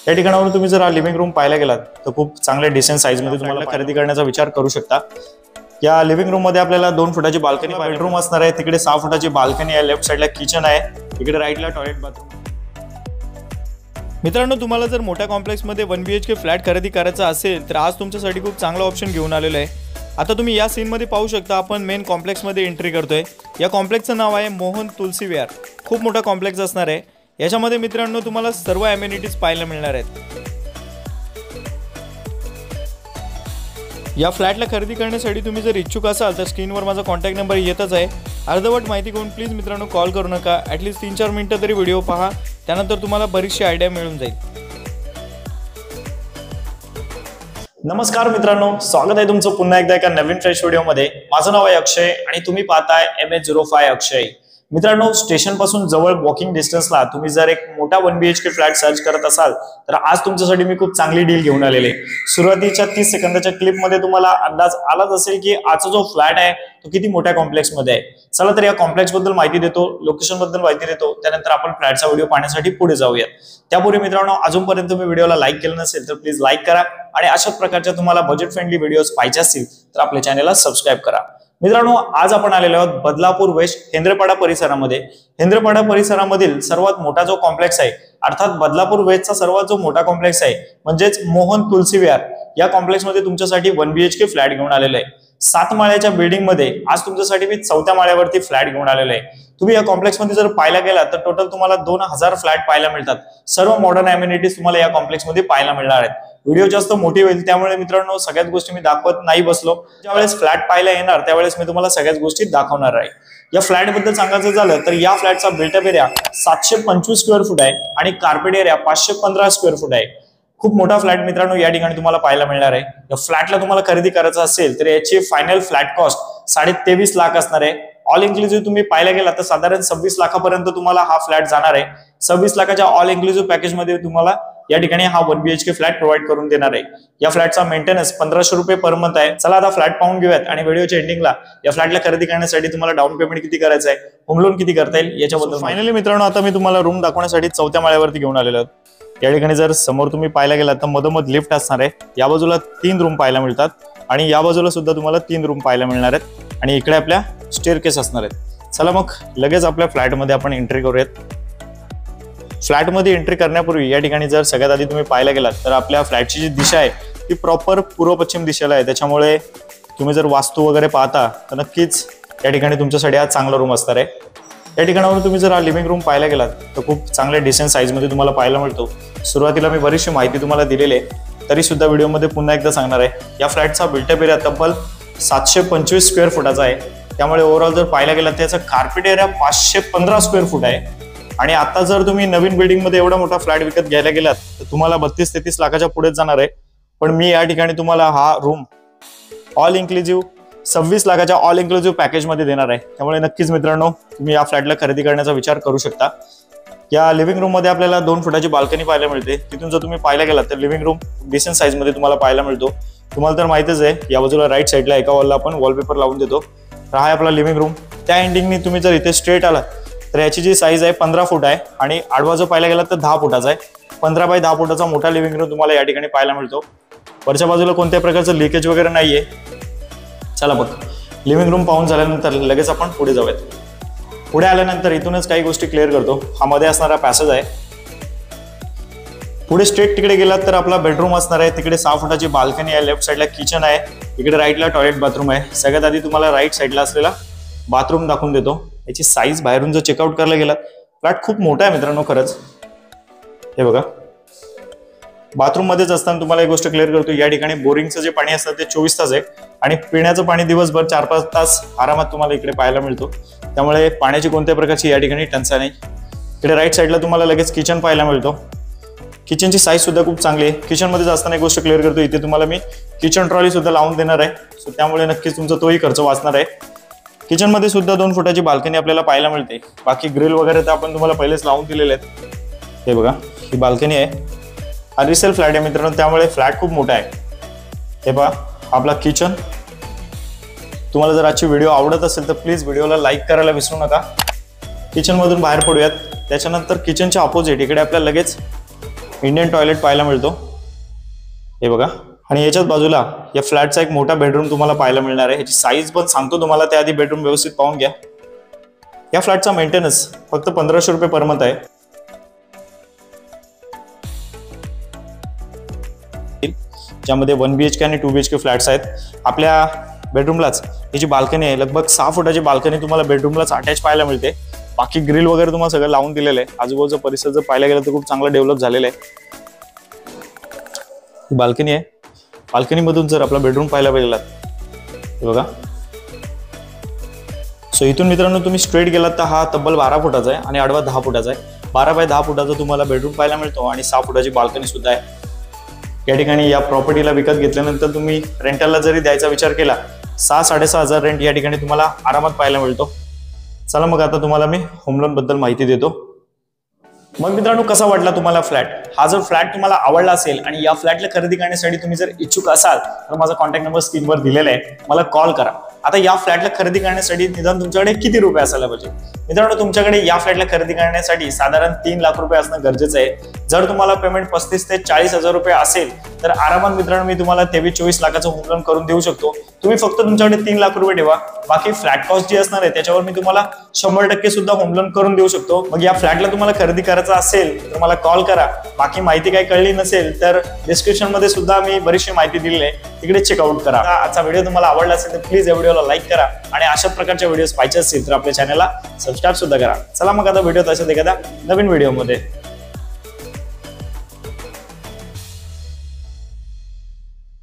या ठिकाणावरून तुम्ही जर लिव्हिंग रूम पाहायला गेलात तर खूप चांगल्या डिसेंट साईज मध्ये तुम्हाला खरेदी करण्याचा विचार करू शकता। या लिव्हिंग रूम मध्ये आपल्याला 2 फुटाची बाल्कनी, बेडरूम असणार आहे, तिकडे 6 फुटाची बाल्कनी आहे, लेफ्ट साइडला किचन आहे, इकडे राईटला टॉयलेट बाथरूम। मित्रांनो, तुम्हाला जर मोठ्या कॉम्प्लेक्स मध्ये 1 BHK फ्लॅट खरेदी करायचा असेल तर आज तुमच्यासाठी खूप चांगला ऑप्शन घेऊन आलेला आहे। आता तुम्ही या सीन मध्ये पाहू शकता, आपण मेन कॉम्प्लेक्स मध्ये एंट्री करतोय। या कॉम्प्लेक्सचं नाव आहे मोहन तुलसी विहार। खूप मोठा कॉम्प्लेक्स असणार आहे। याच्यामध्ये मित्रांनो तुम्हाला सर्व अमेनिटीज पाहायला मिळणार आहेत। या फ्लॅटला खरेदी करण्यासाठी तुम्ही जर इच्छुक असाल तर स्क्रीनवर माझा कॉन्टॅक्ट नंबर येतच आहे। अर्धवट माहिती घेऊन प्लीज मित्रांनो कॉल करू नका। ॲटलीस्ट 3-4 मिनिटं तरी व्हिडिओ पहा, त्यानंतर तुम्हाला बरीचशी आयडिया मिळून जाईल। नमस्कार मित्रांनो, स्वागत आहे तुमचं पुन्हा एकदा एका नवीन फ्रेश व्हिडिओमध्ये। माझं नाव आहे अक्षय आणि तुम्ही पाहताय MH05 अक्षय। मित्रांनो, स्टेशन पासून जवळ वॉकिंग डिस्टन्सला तुम्ही जर एक मोठा 1 BHK फ्लॅट सर्च करत असाल तर आज तुमच्यासाठी मी खूप चांगली डील घेऊन आलेले। सुरुवातीच्या 30 सेकंदाच्या क्लिप मध्ये तुम्हाला अंदाज आलाच असेल की आजचा जो फ्लॅट आहे तो किती मोठ्या कॉम्प्लेक्स मध्ये आहे। चला तर या कॉम्प्लेक्स बद्दल माहिती देतो, लोकेशन बद्दल माहिती देतो, त्यानंतर आपण फ्लॅटचा व्हिडिओ पाहण्यासाठी पुढे जाऊयात। त्यापूर्वी मित्रांनो, अजूनपर्यंत तुम्ही व्हिडिओला लाईक केलं नसेल तर प्लीज लाईक करा आणि अशाच प्रकारच्या तुम्हाला बजेट फ्रेंडली व्हिडिओज पाहिजे असतील तर आपल्या चॅनलला सबस्क्राईब करा। मित्रांनो, आज आपण आलेलो आहोत बदलापूर वेस्ट हेंद्रेपाडा परिसरामध्ये। हेंद्रेपाडा परिसरामधील सर्वात मोठा जो कॉम्प्लेक्स आहे, अर्थात बदलापूर वेस्टचा सर्वात जो मोठा कॉम्प्लेक्स आहे म्हणजेच मोहन तुलसी विहार, या कॉम्प्लेक्स मध्ये तुमच्यासाठी 1 BHK फ्लॅट घेऊन आलेला आहे। 7 माळ्याच्या बिल्डिंग मध्ये आज तुमच्यासाठी मी 4थ्या माळ्यावरती फ्लॅट घेऊन आलेलो आहे। तुम्ही या कॉम्प्लेक्स मध्ये जर पाहायला गेला तर टोटल तुम्हाला 2000 फ्लॅट पाहायला मिळतात। सर्व मॉडर्न अमेनिटीज तुम्हाला या कॉम्प्लेक्स मध्ये पाहायला मिळणार आहेत। व्हिडिओ जास्त मोठी होईल त्यामुळे मित्रांनो सगळ्याच गोष्टी मी दाखवत नाही बसलो। ज्यावेळेस फ्लॅट पाहायला येणार त्यावेळेस मी तुम्हाला सगळ्याच गोष्टी दाखवणार आहे। या फ्लॅट बद्दल सांगायचं झालं तर या फ्लॅटचा बिल्टअप एरिया 725 स्क्वेअर फूट आहे आणि कार्पेट एरिया 515 स्क्वेअर फूट आहे। खूप मोठा फ्लॅट मित्रांनो या ठिकाणी तुम्हाला पाहायला मिळणार आहे। या फ्लॅटला तुम्हाला खरेदी करायचं असेल तर याची फायनल फ्लॅट कॉस्ट 23.5 लाख असणार आहे। ऑल इन्क्लुसिव्ह तुम्ही पाहायला गेला तर साधारण 26 लाखापर्यंत तुम्हाला हा फ्लॅट जाणार आहे। 26 लाखाच्या ऑल इन्क्लुसिव्ह पॅकेज मध्ये तुम्हाला या ठिकाणी हा 1 BHK फ्लॅट प्रोव्हाइड करून देणार आहे। या फ्लॅटचा मेंटेनन्स 1500 रुपये पर मंथ आहे। चला आता फ्लॅट पाहून घेऊयात आणि व्हिडिओच्या एंडिंगला या फ्लॅटला खरेदी करण्यासाठी तुम्हाला डाऊन पेमेंट किती करायचं आहे, होम लोन किती करता येईल याच्याबद्दल फायनली मित्रांनो आता मी तुम्हाला रूम दाखवण्यासाठी 4थ्या माळ्यावरती घेऊन आलेलो आहे। या ठिकाणी जर समोर तुम्ही पाहायला गेलात तर मधोमध लिफ्ट असणार आहे। या बाजूला 3 रूम पाहायला मिळतात आणि या बाजूला सुद्धा तुम्हाला 3 रूम पाहायला मिळणार आहेत आणि इकडे आपल्या स्टेअरकेस असणार आहेत। चला मग लगेच आपल्या फ्लॅटमध्ये आपण एंट्री करूयात। फ्लॅटमध्ये एंट्री करण्यापूर्वी या ठिकाणी जर सगळ्यात आधी तुम्ही पाहायला गेलात तर आपल्या फ्लॅटची जी दिशा आहे ती प्रॉपर पूर्व पश्चिम दिशेला आहे। त्याच्यामुळे तुम्ही जर वास्तू वगैरे पाहता तर नक्कीच या ठिकाणी तुमच्यासाठी हा चांगला रूम असणार आहे। या ठिकाणावरून तुम्ही जर लिव्हिंग रूम पाहायला गेलात तर खूप चांगल्या डिसेंट साईज मध्ये तुम्हाला पाहायला मिळतो। सुरुवातीला मी बरीचशी माहिती तुम्हाला दिलेली आहे, तरी सुद्धा व्हिडिओमध्ये पुन्हा एकदा सांगणार आहे। या फ्लॅटचा बिल्टअप एरिया तब्बल 725 स्क्वेअर फुटाचा आहे। त्यामुळे ओव्हरऑल जर पाहायला गेलात तर याचा कार्पेट एरिया 515 स्क्वेअर फूट आहे। आणि आता जर तुम्ही नवीन बिल्डिंग मध्ये एवढा मोठा फ्लॅट विकत घ्यायला गेलात तर तुम्हाला 32-33 लाखाच्या पुढेच जाणार आहे। पण मी या ठिकाणी तुम्हाला हा रूम ऑल इन्क्लुसिव्ह 26 लाखाच्या ऑल इन्क्लुसिव्ह पॅकेज मध्ये देणार आहे। त्यामुळे नक्कीच मित्रांनो तुम्ही या फ्लॅटला खरेदी करण्याचा विचार करू शकता। या लिव्हिंग रूम मध्ये आपल्याला 2 फुटाची बाल्कनी पाहायला मिळते। तिथून जर तुम्ही पाहायला गेलात तर लिव्हिंग रूम डिसेंट साईज मध्ये तुम्हाला पाहायला मिळतो। तुम्हाला तर माहितीच आहे, या बाजूला राईट साईडला एका वॉलला आपण वॉलपेपर लावून देतो। तर हा आहे आपला लिव्हिंग रूम। त्या एंडिंगनी तुम्ही जर इथे स्ट्रेट आलात तर याची जी साईज आहे 15 फूट आहे आणि आडवा जो पाहायला गेला तर 10 फुटाचा आहे। 15 बाय 10 फुटाचा मोठा लिव्हिंग रूम तुम्हाला या ठिकाणी पाहायला मिळतो। वरच्या बाजूला कोणत्याही प्रकारचं लिकेज वगैरे नाहीये। चला बघ, लिव्हिंग रूम पाहून झाल्यानंतर लगेच आपण पुढे जाऊयात। पुढे आल्यानंतर इथूनच काही गोष्टी क्लिअर करतो। हा मध्ये असणारा पॅसेज आहे। पुढे स्ट्रेट तिकडे गेलात तर आपला बेडरूम असणार आहे। तिकडे 6 फुटाची बाल्कनी आहे, लेफ्ट साईडला किचन आहे, इकडे राईटला टॉयलेट बाथरूम आहे। सगळ्यात आधी तुम्हाला राईट साईडला असलेला बाथरूम दाखवून देतो। याची साईज बाहेरून जर चेकआउट करायला गेलात, फ्लॅट खूप मोठा आहे मित्रांनो खरंच। हे बघा, बाथरूम मध्येच असताना तुम्हाला एक गोष्ट क्लिअर करतो, या ठिकाणी बोरिंगचं जे पाणी असतं ते 24 तास आहे आणि पिण्याचं पाणी दिवसभर 4-5 तास आरामात तुम्हाला इकडे पाहायला मिळतो। त्यामुळे पाण्याची कोणत्याही प्रकारची या ठिकाणी टंचाई नाही। इकडे राईट साईडला तुम्हाला लगेच किचन पाहायला मिळतो। किचनची साईज सुद्धा खूप चांगली आहे। किचन मध्ये असताना एक गोष्ट क्लिअर करतो, इथे तुम्हाला मी किचन ट्रॉली सुद्धा लावून देणार आहे। सो त्यामुळे नक्कीच तुमचा तोही खर्च वाचणार आहे। किचन मध्ये सुद्धा 2 फुटाची बाल्कनी आपल्याला पाहायला मिळते। बाकी ग्रिल वगैरे तर आपण तुम्हाला पहिलेच लावून दिलेले आहेत। हे बघा, ही बाल्कनी आहे। हा रिसेल फ्लॅट आहे मित्रांनो, त्यामुळे फ्लॅट खूप मोठा आहे। हे पहा आपला किचन। तुम्हाला जर आजची व्हिडिओ आवडत असेल तर प्लीज व्हिडिओला लाईक करायला विसरू नका। किचन मधून बाहेर पडूयात। त्याच्यानंतर किचनच्या ऑपोजिट इकडे आपल्याला लगेच इंडियन टॉयलेट पाहायला मिळतो, हे बघा. आणि याच्याच बाजूला या फ्लॅटचा एक मोठा बेडरूम तुम्हाला पाहायला मिळणार आहे. ह्याची साईज पण सांगतो तुम्हाला, त्याआधी बेडरूम व्यवस्थित पाहून घ्या. या फ्लॅटचा मेंटेनन्स फक्त 1500 रुपये पर मंथ आहे. ज्यामध्ये 1 BHK आणि 2 BHK फ्लॅट्स आहेत. आपल्या बेडरूमलाच ही जी बाल्कनी आहे, लगभग 6 फुटाची बाल्कनी तुम्हाला बेडरूमलाच अटॅच पाहायला मिळते. बाकी ग्रिल वगैरे तुम्हाला सगळं लावून दिलेलं आहे. आजूबाजूचा परिसर जर पाहायला गेला तर खूप चांगला डेव्हलप झालेला आहे. बाल्कनी आहे. बाल्कनीमधून जर आपला बेडरूम पाहायला गेलात, हे बघा. सो इथून मित्रांनो तुम्ही स्ट्रेट गेलात तर हा तब्बल 12 फुटाचा आहे आणि आडवा 10 फुटाचा आहे. 12 बाय 10 फुटाचा तुम्हाला बेडरूम पाहायला मिळतो आणि 6 फुटाची बाल्कनी सुद्धा आहे. या ठिकाणी या प्रॉपर्टीला विकत घेतल्यानंतर तुम्ही रेंटलला जरी द्यायचा विचार केला, 6-6.5 हजार रेंट या ठिकाणी तुम्हाला आरामात पाहायला मिळतो. चला मग आता तुम्हाला मी होम लोन बद्दल माहिती देतो. मग मित्रांनो, कसा वाटला तुम्हाला फ्लॅट? हा जर फ्लॅट तुम्हाला आवडला असेल आणि या फ्लॅटला खरेदी करण्यासाठी तुम्ही जर इच्छुक असाल तर माझा कॉन्टॅक्ट नंबर स्क्रीनवर दिलेला आहे, मला कॉल करा. आता या फ्लॅटला खरेदी करण्यासाठी निदान तुमच्याकडे किती रुपये असायला पाहिजे? मित्रांनो, तुमच्याकडे या फ्लॅटला खरेदी करण्यासाठी साधारण 3 लाख रुपये असणं गरजेचं आहे. जर तुम्हाला पेमेंट 35 ते 40 हजार रुपये असेल तर आरामात मित्रांनो मी तुम्हाला 23-24 लाखाचं होम लोन करून देऊ शकतो. तुम्ही फक्त तुमच्याकडे 3 लाख रुपये ठेवा. बाकी फ्लॅट कॉस्ट जी असणार आहे त्याच्यावर मी तुम्हाला 100% सुद्धा होम लोन करून देऊ शकतो. मग या फ्लॅटला तुम्हाला खरेदी करायचा असेल तर मला कॉल करा. बाकी माहिती काही कळली नसेल तर डिस्क्रिप्शन मध्ये सुद्धा मी बरीचशी माहिती दिली आहे, तिकडे चेकआउट करा. आजचा व्हिडिओ तुम्हाला आवडला असेल तर प्लीज या व्हिडिओला लाईक करा आणि अशा प्रकारच्या व्हिडिओज पाहिजे असतील तर आपल्या चॅनलला सबस्क्राईब सुद्धा करा. चला मग आता व्हिडिओ तशाच एखाद्या नवीन व्हिडिओमध्ये.